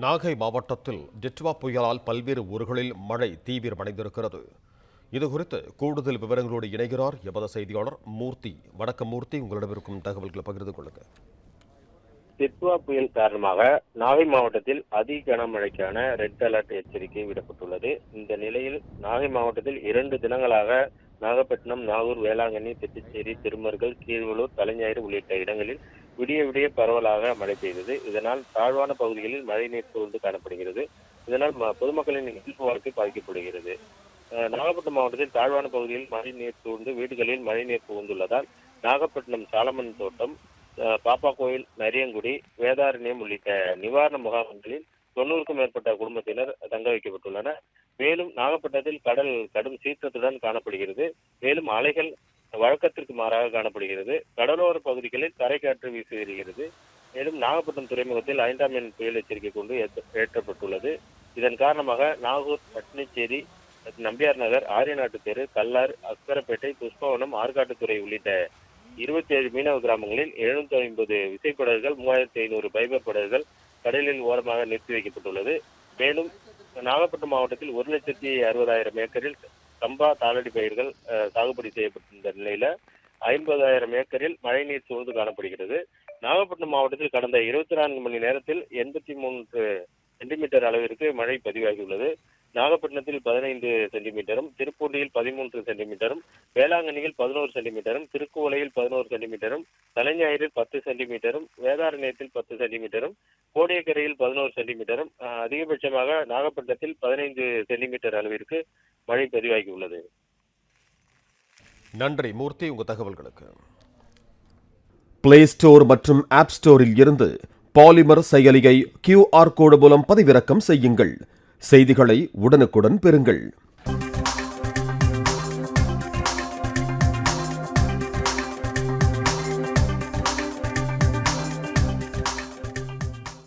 நாகை மாவட்டத்தில் டிட்வா புயலால் பல்வேறு ஊர்களில் மழை தீவிரமடைந்திருக்கிறது. இதுகுறித்து கூடுதல் விவரங்களோடு இணைகிறார் எமது செய்தியாளர் மூர்த்தி. வணக்கம் மூர்த்தி, உங்களிடம் இருக்கும் தகவல்களை பகிர்ந்து கொள்ளுங்கள். டிட்வா புயல் காரணமாக நாகை மாவட்டத்தில் அதி கனமழைக்கான ரெட் அலர்ட் எச்சரிக்கை விடப்பட்டுள்ளது. இந்த நிலையில் நாகை மாவட்டத்தில் 2 தினங்களாக நாகப்பட்டினம், நாகூர், வேளாங்கண்ணி, திட்டுச்சேரி, திருமருகல், கீழ்வளூர், தலைஞாயிறு உள்ளிட்ட இடங்களில் விடிய விடிய பரவலாக மழை பெய்தது. இதனால் தாழ்வான பகுதிகளில் மழைநீர் சூழ்ந்து காணப்படுகிறது. இதனால் பொதுமக்களின் இயல்பு வாழ்க்கை பாதிக்கப்படுகிறது. நாகப்பட்டினம் மாவட்டத்தில் தாழ்வான பகுதியில் மழை நீர் சூழ்ந்து வீடுகளில் மழைநீர் புகுந்துள்ளதால் நாகப்பட்டினம் சாலமன் தோட்டம், பாப்பா கோயில், நரியங்குடி, வேதாரண்யம் உள்ளிட்ட நிவாரண முகாம்களில் 90க்கும் மேற்பட்ட குடும்பத்தினர் தங்க வைக்கப்பட்டுள்ளனர். மேலும் நாகப்பட்டினத்தில் கடல் கடும் சீற்றத்துடன் காணப்படுகிறது. மேலும் அலைகள் வழக்கத்திற்கு மாறாக காணப்படுகிறது. கடலோர பகுதிகளில் தரைக்காற்று வீசி வருகிறது. மேலும் நாகப்பட்டினம் துறைமுகத்தில் 5ஆம் எண் புயல் எச்சரிக்கை கொண்டு ஏற்றப்பட்டுள்ளது. இதன் காரணமாக நாகூர், பட்டினச்சேரி, நம்பியார் நகர், ஆரியநாட்டு தெரு, கல்லார், அக்கரப்பேட்டை, புஷ்பவனம், ஆற்காட்டுத்துறை உள்ளிட்ட 27 மீனவ கிராமங்களில் 750 விசைப்படகுகள், 3500 பைபர் படகுகள் கடலில் ஓரமாக நிறுத்தி வைக்கப்பட்டுள்ளது. மேலும் நாகப்பட்டினம் மாவட்டத்தில் 1,60,000 ஏக்கரில் சம்பா தாளடி பயிர்கள் சாகுபடி செய்யப்பட்டிருந்த நிலையில 50,000 ஏக்கரில் மழைநீர் சூழ்ந்து காணப்படுகிறது. நாகப்பட்டினம் மாவட்டத்தில் கடந்த 24 மணி நேரத்தில் 83 சென்டிமீட்டர் அளவிற்கு மழை பதிவாகியுள்ளது. நாகப்பட்டினத்தில் 15 சென்டிமீட்டரும், திருப்பூண்டியில் 13 சென்டிமீட்டரும், வேளாங்கண்ணியில் 11 சென்டிமீட்டரும், திருக்குவளையில் 11 சென்டிமீட்டரும், தலைஞாயிறில் 10 சென்டிமீட்டரும், வேதாரண்யத்தில் 10 சென்டிமீட்டரும், கோடியக்கரையில் 11 சென்டிமீட்டரும், அதிகபட்சமாக நாகப்பட்டினத்தில் 15 சென்டிமீட்டர் அளவிற்கு மழை பதிவாகியுள்ளது. நன்றி மூர்த்தி, உங்க தகவல்களுக்கு. பிளே ஸ்டோர் மற்றும் ஆப் ஸ்டோரில் இருந்து பாலிமர் செயலியை QR கோடு மூலம் பதிவிறக்கம் செய்யுங்கள். செய்திகளை உடனுக்குடன் பெறுங்கள்.